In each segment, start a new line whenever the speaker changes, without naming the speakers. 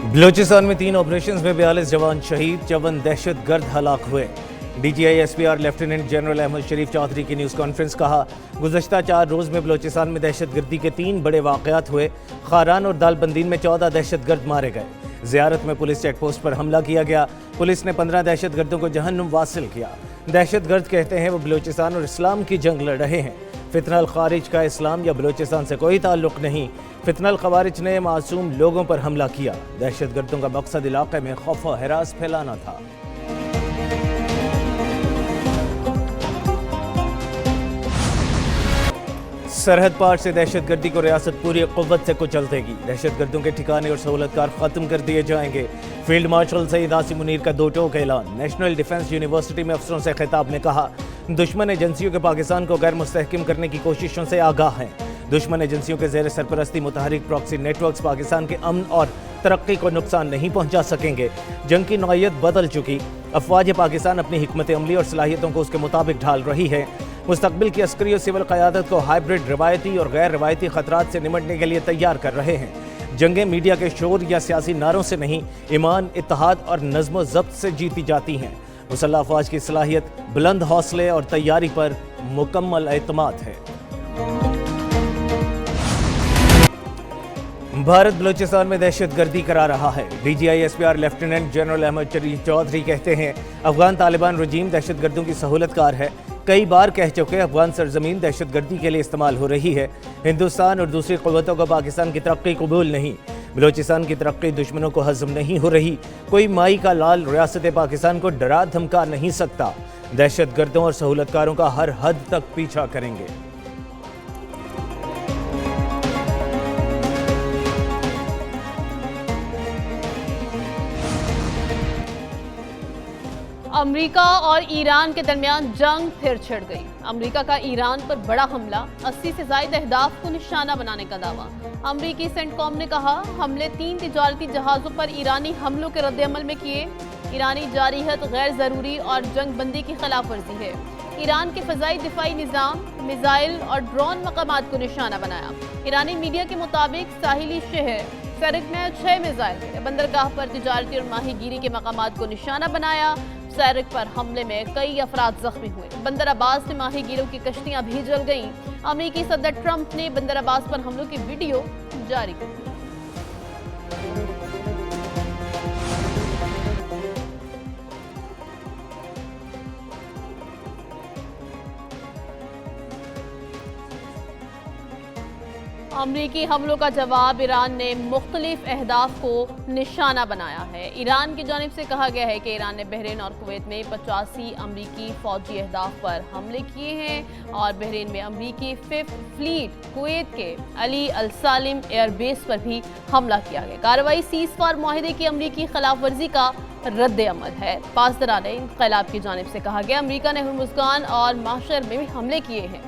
बलूचिस्तान में 3 ऑपरेशंस में 42 जवान शहीद, 54 दहशतगर्द हलाक हुए। DGI SPR lieutenant general Ahmad Sharif Chaudhry की न्यूज़ कॉन्फ्रेंस कहा, गुज़श्ता 4 रोज़ में बलूचिस्तान में दहशतगर्दी के 3 बड़े वाक़यात हुए। खारान और दालबंदीन में 14 दहशतगर्द मारे गए। ज़ियारत में पुलिस चेक पोस्ट पर हमला किया गया। पुलिस ने 15 दहशतगर्दों को जहन्नुम वासिल किया। दहशतगर्द कहते हैं वो बलूचिस्तान और इस्लाम की जंग लड़ रहे हैं। फितनल खारिज का इस्लाम या बलूचिस्तान से कोई ताल्लुक़ नहीं। फितनल खारिज ने मासूम लोगों पर हमला किया। दहशतगर्दों का मकसद इलाके में खौफ व हरास फैलाना था। सरहद पार से दहशतगर्दी को रियासत पूरी क़ुव्वत से कुचल देगी। दहशतगर्दों के ठिकाने और सहूलतकार खत्म कर दिए जाएंगे। फील्ड मार्शल सईद आसिम मुनीर का 2 टोक ऐलान। नेशनल डिफेंस यूनिवर्सिटी में अफसरों से खिताब में कहा, दुश्मन एजेंसियों के पाकिस्तान को गैर मुस्तहकम करने की कोशिशों से आगाह हैं। दुश्मन एजेंसियों के ज़ेर सरपरस्ती मुतहरिक प्रॉक्सी नेटवर्क्स पाकिस्तान के अमन और तरक्की को नुकसान नहीं पहुंचा सकेंगे। जंग की नौइयत बदल चुकी। अफवाज पाकिस्तान अपनी हिकमत अमली और सलाहियतों को उसके मुताबिक ढाल रही है। मुस्तकबिल की अस्करी और सिविल क़यादत को हाइब्रिड रिवायती और गैर रिवायती ख़तरात से निमटने के लिए तैयार कर रहे हैं। जंगें मीडिया के शोर या सियासी नारों से नहीं, ईमान, इत्तेहाद और नज़्म ज़ब्त से जीती जाती हैं। मुसल्लह अफवाज की सलाहियत, बुलंद हौसले और तैयारी पर मुकम्मल एतमाद है। भारत बलूचिस्तान में दहशतगर्दी करा रहा है। DGI SPR lieutenant general Ahmad Sharif Chaudhry कहते हैं, अफगान तालिबान रजीम दहशतगर्दों की सहूलतकार है। कई बार कह चुके, अफगान सरजमीन दहशतगर्दी के लिए इस्तेमाल हो रही है। हिंदुस्तान और दूसरी क़ुव्वतों को पाकिस्तान की तरक्की कबूल नहीं। बलूचिस्तान की तरक्की दुश्मनों को हज़म नहीं हो रही। कोई माई का लाल रियासत पाकिस्तान को डरा धमका नहीं सकता। दहशतगर्दों और सहूलतकारों का हर हद तक पीछा करेंगे।
अमेरिका और ईरान के दरमियान जंग फिर छिड़ गई। अमेरिका का ईरान पर बड़ा हमला, 80 से ज्यादा अहदाफ को निशाना बनाने का दावा। अमेरिकी सेंटकॉम ने कहा, हमले 3 तिजारती जहाजों पर ईरानी हमलों के रद्द-ए-अमल में किए। ईरानी जारिहत गैर जरूरी और जंग बंदी की खिलाफ वर्जी है। ईरान के फजाई दिफाई निज़ाम, मिसाइल और ड्रोन मकामात को निशाना बनाया। ईरानी मीडिया के मुताबिक साहिली शहर सरक में 6 मिसाइल, बंदरगाह पर तिजारती और माहीगीरी के मकामात को निशाना बनाया। सैरिक पर हमले में कई अफराद जख्मी हुए। बंदर अब्बास में माहीगीरों की कश्तियां भी जल गईं। अमेरिकी सदर ट्रंप ने बंदर अब्बास पर हमलों की वीडियो जारी कर दी। अमरीकी हमलों का जवाब, ईरान ने मुख्तलिफ अहदाफ को निशाना बनाया है। ईरान की जानिब से कहा गया है कि ईरान ने बहरीन और कुवैत में 85 अमरीकी फौजी अहदाफ पर हमले किए हैं और बहरीन में अमरीकी 5th फ्लीट कुवैत के अली अल सालिम एयरबेस पर भी हमला किया गया। कार्रवाई सीज़ फायर मुआहिदे की अमरीकी खिलाफ वर्जी का रद्द अमल है। पासदारान इनक़लाब की जानिब से कहा गया, अमरीका ने हुर्मुज़गान और माशर में भी हमले किए हैं।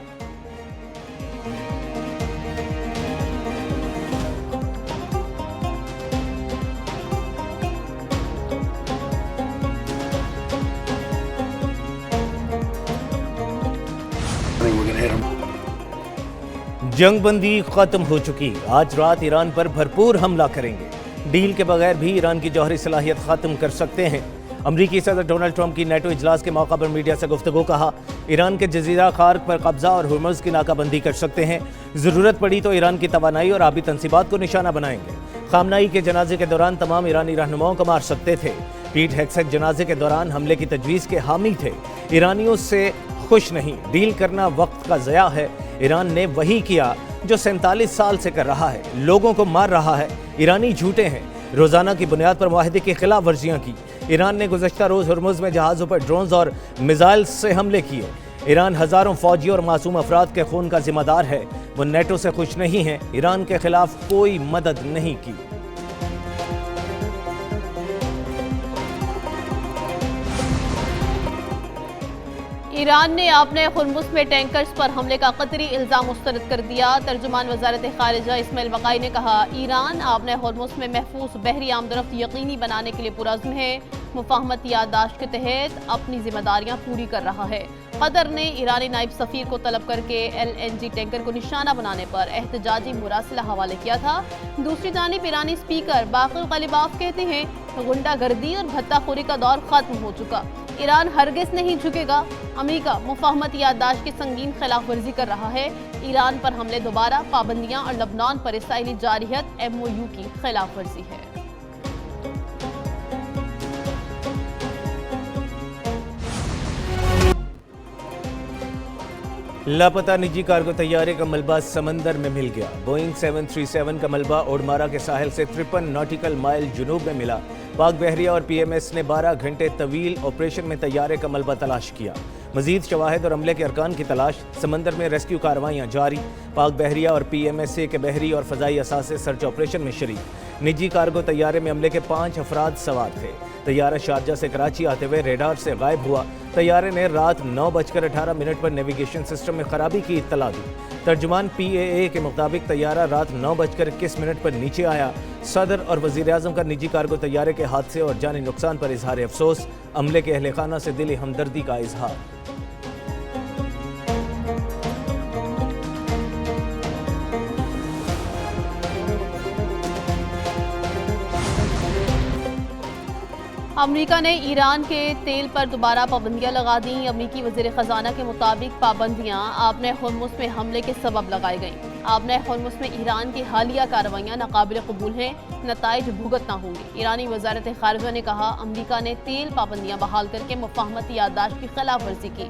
जंग बंदी खत्म हो चुकी। आज रात ईरान पर भरपूर हमला करेंगे। डील के बगैर भी ईरान की जौहरी सलाहियत खत्म कर सकते हैं। अमरीकी सदर डोनाल्ड ट्रंप की नेटो इजलास के मौका पर मीडिया से गुफ्तगू कहा, ईरान के जजीरा खार्क पर कब्जा और हुर्मुज़ की नाकाबंदी कर सकते हैं। ज़रूरत पड़ी तो ईरान की तवानाई और आबी तनसीबात को निशाना बनाएंगे। खामनाई के जनाजे के दौरान तमाम ईरानी रहनुमाओं को मार सकते थे। पीट हेग्सेट जनाजे के दौरान हमले की तजवीज़ के हामी थे। ईरानियों से खुश नहीं। डील करना वक्त का ज़या है। ईरान ने वही किया जो 47 साल से कर रहा है, लोगों को मार रहा है। ईरानी झूठे हैं। रोज़ाना की बुनियाद पर मुआहिदे की खिलाफ वर्जियाँ की। ईरान ने गुज़श्ता रोज़ हुर्मुज़ में जहाज़ों पर ड्रोन्स और मिसाइल से हमले किए। ईरान हज़ारों फौजियों और मासूम अफराद के खून का जिम्मेदार है। वो नेटो से खुश नहीं है। ईरान के खिलाफ कोई मदद नहीं की।
ईरान ने अपने हुर्मुज़ में टैंकर्स पर हमले का कतरी इल्ज़ाम मुस्तरद कर दिया। तर्जुमान वज़ारत ख़ारिजा इस्माइल बक़ाई ने कहा, ईरान अपने हुर्मुज़ में महफूज बहरी आमदरफ्त यकीनी बनाने के लिए पुरज़्म है। मुफ़ाहमत याददाश्त के तहत अपनी जिम्मेदारियाँ पूरी कर रहा है। कतर ने ईरानी नायब सफ़ीर को तलब करके LNG टैंकर को निशाना बनाने पर एहतजाजी मुरासिला हवाले किया था। दूसरी जानिब ईरानी स्पीकर बाक़िर ग़ालिबाफ कहते हैं, गुंडागर्दी और भत्ताखोरी का दौर ख़त्म हो चुका, ईरान हरगिज़ नहीं झुकेगा। अमेरिका मुफ़ाहमत याददाश्त की संगीन खिलाफ वर्जी कर रहा है। ईरान पर हमले दोबारा, पाबंदियाँ और लबनान पर इसराइली जारहियत MOU की खिलाफ वर्जी है।
लापता निजी कार्गो तैयारे का मलबा समंदर में मिल गया। बोइंग 737 का मलबा ओडमारा के साहिल से 53 नॉटिकल माइल जुनूब में मिला। पाक बहरिया और PMS ने 12 घंटे तवील ऑपरेशन में तैयारे का मलबा तलाश किया। मजीद शवाहिद और अमले के अरकान की तलाश, समंदर में रेस्क्यू कार्रवाइयाँ जारी। पाक बहरिया और PMSA के बहरी और फ़ज़ाई असासे सर्च ऑपरेशन में शरीक। निजी कार्गो तैयारे में अमले के 5 अफराद सवार थे। तैयारा शारजा से कराची आते हुए रेडार से गायब हुआ। तैयारे ने रात 9:18 पर नेविगेशन सिस्टम में खराबी की इत्तला दी। तर्जुमान PAA के मुताबिक तैयारा रात 9:21 पर नीचे आया। सदर और वज़ीर आज़म का निजी कार्गो तैयारे के हादसे और जानी नुकसान पर इजहार अफसोस। अमले के अहले खाना से दिली हमदर्दी का इजहार।
अमेरिका ने ईरान के तेल पर दोबारा पाबंदियां लगा दी। अमेरिकी वज़ीर ख़जाना के मुताबिक पाबंदियां आपने हुर्मुज़ में हमले के सबब लगाई गईं। आपने हुर्मुज़ में ईरान की हालिया कार्रवाइयाँ नाकाबिल कबूल हैं, नताइज भुगतना होंगे। ईरानी वज़ारत ख़ारिजा ने कहा, अमेरिका ने तेल पाबंदियाँ बहाल करके मुफ़ाहमत याददाश्त की खिलाफ वर्जी की।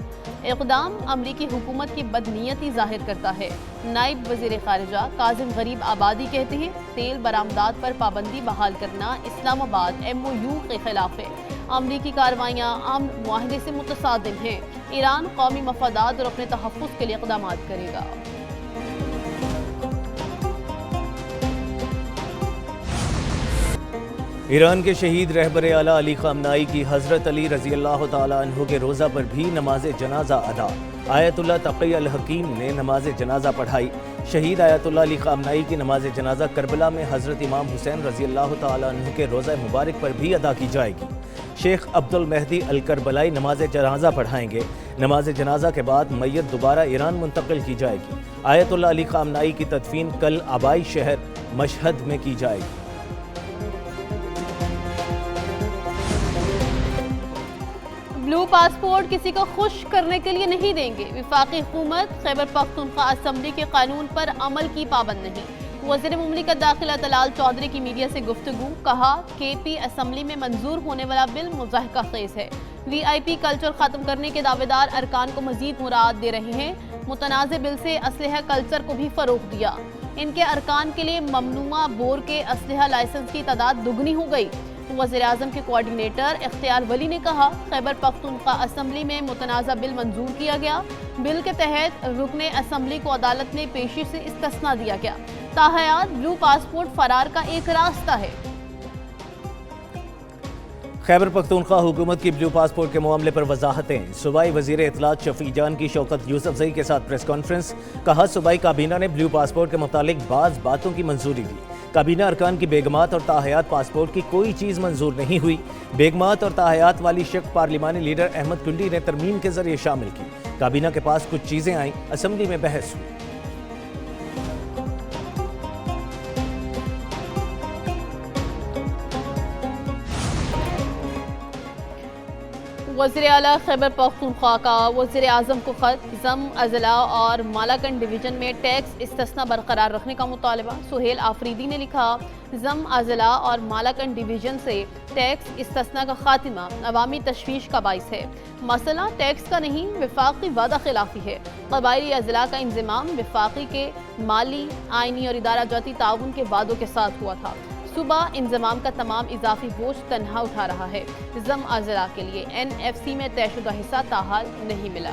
इक़दाम अमरीकी हुकूमत की बदनीयती जाहिर करता है। नायब वज़ीर ख़ारिजा काज़िम गरीब आबादी कहते हैं, तेल बरामदात पर पाबंदी बहाल करना इस्लामाबाद MOU के खिलाफ है। अमरीकी कार्रवाइयाँ अमन मुआहदे से मुतसादिम हैं। ईरान कौमी मफादात और अपने तहफ़्फ़ुज़ के लिए इक़दाम करेगा।
ईरान के शहीद रहबर आला अली ख़ामनाई की हज़रत अली रज़ी अल्लाह तआला अन्हु के रोज़ा पर भी नमाज जनाजा अदा। आयतुल्लाह तक़ी अल हकीम ने नमाज जनाजा पढ़ाई। शहीद आयतुल्लाह अली ख़ामनाई की नमाज जनाजा करबला में हज़रत इमाम हुसैन रज़ी अल्लाह तआला अन्हु के रोज़ा मुबारक पर भी अदा की जाएगी। शेख अब्दुल मेहदी अल करबलाई नमाज जनाजा पढ़ाएंगे। नमाज जनाजा के बाद मैयत दोबारा ईरान मुंतकिल की जाएगी। आयतुल्लाह अली ख़ामनाई की तदफीन कल आबाई शहर मशहद में की जाएगी।
ब्लू पासपोर्ट किसी को खुश करने के लिए नहीं देंगे। वफाकी हुकूमत खैबर पख्तूनख्वा असम्बली के कानून पर अमल की पाबंद नहीं। वज़ीर मुमलिकत दाखिला तलाल चौधरी की मीडिया से गुफ्तगू, कहा KP असम्बली में मंजूर होने वाला बिल मुज़ाहिका खेज़ है। VIP कल्चर ख़त्म करने के दावेदार अरकान को मजीद मुराद दे रहे हैं। मुतनाज़ बिल से असलहा कल्चर को भी फ़रोग़ दिया। इनके अरकान के लिए ममनुआ बोर के असलहा लाइसेंस की तादाद दुगनी हो गई। वज़ीर आज़म के कोऑर्डिनेटर इख्तियार वली ने कहा, खैबर पख्तूनख्वा असम्बली में मुतनाज़ा बिल मंजूर किया गया। बिल के तहत रुकने असम्बली को अदालत ने पेशी से इस्तिस्ना दिया गया। ताहयात ब्लू पासपोर्ट फरार का एक रास्ता है।
खैबर पख्तूनख्वा हुकूमत की ब्लू पासपोर्ट के मामले पर वजाहतें। सूबाई वज़ीर इत्तलात शफीक जान की शौकत यूसुफजई के साथ प्रेस कॉन्फ्रेंस। कहा, सूबाई काबीना ने ब्लू पासपोर्ट के मुतालिक बाज़ बातों की मंजूरी दी। काबीना अरकान की बेगमात और ताहयात पासपोर्ट की कोई चीज़ मंजूर नहीं हुई। बेगमात और ताहयात वाली शक पार्लिमानी लीडर अहमद कुंडी ने तरमीम के जरिए शामिल की। काबीना के पास कुछ चीज़ें आईं, असम्बली में बहस हुई।
वज़ीर आला खैबर पख्तूनख्वा का वज़ीर आज़म को ख़त। ज़म अज़ला और मालाकंड डिवीज़न में टैक्स इस्तिस्ना बरकरार रखने का मुतालबा। सुहेल आफरीदी ने लिखा, ज़म अज़ला और मालाकंड डिवीज़न से टैक्स इस्तिस्ना का खात्मा अवामी तशवीश का बाइस है। मसला टैक्स का नहीं, वफाकी वादा खिलाफी है। कबायली अज़ला का इंज़माम वफाकी के माली, आइनी और इदारा जाती ताउन के वादों के साथ हुआ था। सुबह इंजमाम का तमाम इजाफी बोझ तन्हा उठा रहा है। ज़म अज़ला के लिए NFC में तयशुदा हिस्सा ताहाल नहीं मिला।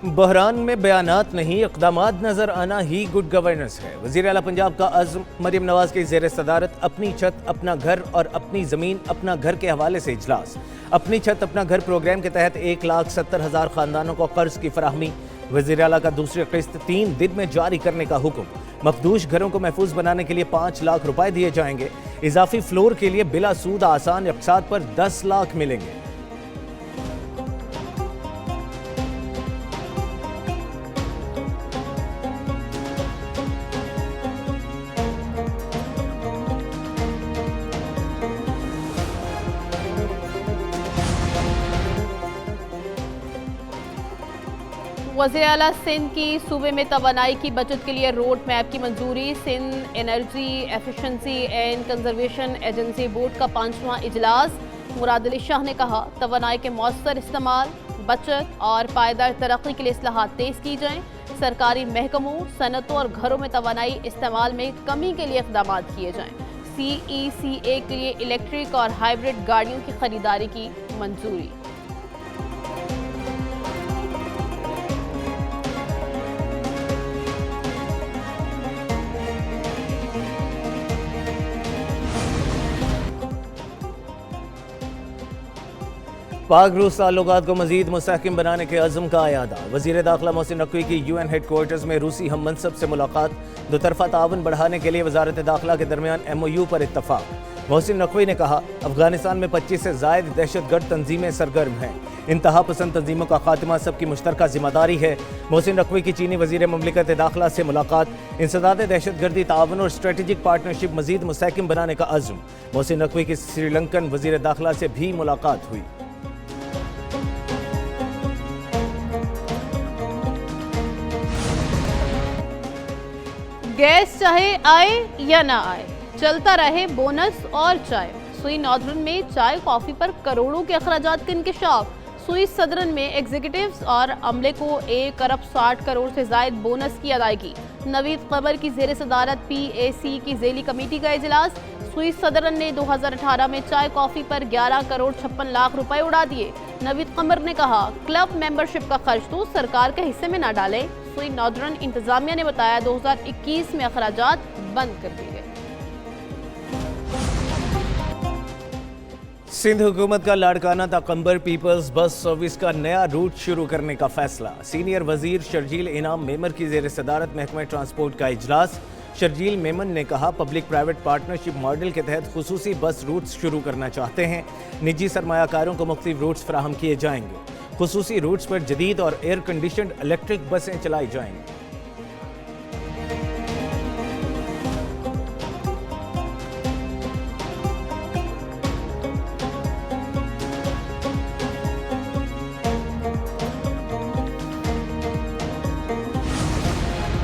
बहरान में बयानात नहीं, इक़दामात नजर आना ही गुड गवर्नेंस है। वज़ीर आला पंजाब का अज़्म मरियम नवाज की ज़ेर सदारत अपनी छत अपना घर और अपनी ज़मीन अपना घर के हवाले से इजलास। अपनी छत अपना घर प्रोग्राम के तहत 1,70,000 खानदानों को कर्ज की फराहमी। वज़ीर आला का दूसरी किस्त 3 दिन में जारी करने का हुक्म। मफदूश घरों को महफूज बनाने के लिए 5 लाख रुपए दिए जाएंगे। इजाफी फ्लोर के लिए बिला सूद आसान इक़्तिसाद पर 10 लाख मिलेंगे।
वज़ीर आला सिंध की सूबे में तवानाई की बचत के लिए रोड मैप की मंजूरी। Sindh energy efficiency and conservation agency board का 5वां इजलास। मुराद अली शाह ने कहा, तवानाई के मौसर इस्तेमाल, बचत और पायदार तरक्की के लिए इस्लाहात तेज की जाएं। सरकारी महकमों, सनतों और घरों में तवानाई इस्तेमाल में कमी के लिए इक़दाम किए जाएं। CECA के लिए इलेक्ट्रिक और हाइब्रिड गाड़ियों की खरीदारी की मंजूरी।
पाक रूस ताल्लुकात को मजीद मुस्तहकम बनाने के अज़्म का अयादा। वज़ीर दाखिला मोहसिन नकवी की UN हेडक्वार्टर्स में रूसी हम मनसब से मुलाकात। दोतरफा ताउन बढ़ाने के लिए वजारत दाखिला के दरमियान MOU पर इत्तफाक। मोहसिन नकवी ने कहा, अफगानिस्तान में 25 से ज़ायद दहशतगर्द तंजीमें सरगर्म हैं। इंतहा पसंद तंजीमों का खात्मा सबकी मुश्तरका जिम्मेदारी है। मोहसिन नकवी की चीनी वज़ीर ममलिकत दाखिला से मुलाकात। इंसदाद दहशतगर्दी ताउन और स्ट्रेटेजिक पार्टनरशिप मजीद मुस्तहकम बनाने का अज़्म। मोहसिन नकवी की श्रीलंकन वज़ीर दाखिला से भी मुलाकात हुई।
गैस चाहे आए या ना आए, चलता रहे बोनस और चाय। सुई नॉर्दर्न में चाय कॉफी पर करोड़ों के अखराजात का इंकशाफ। सुई सदरन में एग्जीक्यूटिव्स और अमले को 1 अरब 60 करोड़ से जायद बोनस की अदायगी। नवीद कमर की जेर सदारत PAC की ज़ेली कमेटी का इजलास। सुई सदरन ने 2018 में चाय कॉफी पर 11 करोड़ 56 लाख रुपए उड़ा दिए। नवीद कमर ने कहा, क्लब मेंबरशिप का खर्च तो सरकार के हिस्से में न डालें। सुई नॉर्दर्न इंतजामिया ने बताया, 2021 में अखराजात बंद कर दिए गए।
सिंध हुकूमत का लाड़काना ताकंबर पीपल्स बस सर्विस का नया रूट शुरू करने का फैसला। सीनियर वजीर शर्जील इनाम मेमर की जेर सदारत महकमा ट्रांसपोर्ट का इजलास। शर्जील मेमन ने कहा, पब्लिक प्राइवेट पार्टनरशिप मॉडल के तहत खुसूसी बस रूट्स शुरू करना चाहते हैं। निजी सरमायाकारों को मुख्तलिफ रूट्स फराहम किए जाएंगे। खुसूसी रूट्स पर जदीद और एयर कंडीशनड इलेक्ट्रिक बसें चलाई जाएंगी।